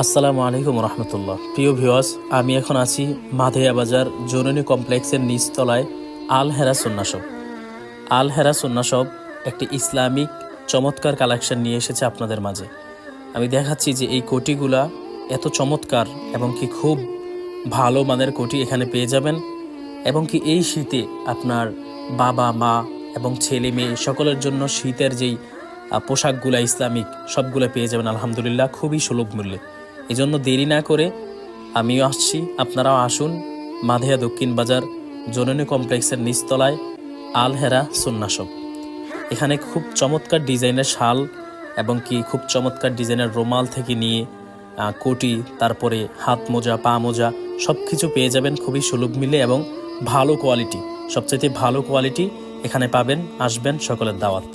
আসসালামু আলাইকুম রহমতুল্লাহ। প্রিয় ভিউয়ার্স, আমি এখন আছি মাধেয়া বাজার জননী কমপ্লেক্সের নিচতলায় আল হেরা সুন্নাহ শপ। আল হেরা সুন্নাহ শপ একটি ইসলামিক চমৎকার কালেকশন নিয়ে এসেছে আপনাদের মাঝে। আমি দেখাচ্ছি যে এই কোটিগুলা এত চমৎকার এবং কি খুব ভালো মানের কোটি এখানে পেয়ে যাবেন, এবং কি এই শীতে আপনার বাবা মা এবং ছেলে মেয়ে সকলের জন্য শীতের যেই পোশাকগুলা ইসলামিক সবগুলো পেয়ে যাবেন আলহামদুলিল্লাহ খুবই সুলভ মূল্যে। এই জন্য দেরি না করে আমিও আসছি, আপনারাও আসুন মাধেয়া দক্ষিণ বাজার জননী কমপ্লেক্সের নিচতলায় আল হেরা সুন্নাহ শপ। এখানে খুব চমৎকার ডিজাইনের শাল এবং কি খুব চমৎকার ডিজাইনের রুমাল থেকে নিয়ে কোটি, তারপরে হাত মোজা, পা মোজা সব কিছু পেয়ে যাবেন খুবই সুলভ মূল্যে এবং ভালো কোয়ালিটি। সবচাইতে ভালো কোয়ালিটি এখানে পাবেন, আসবেন, সকলের দাওয়াত।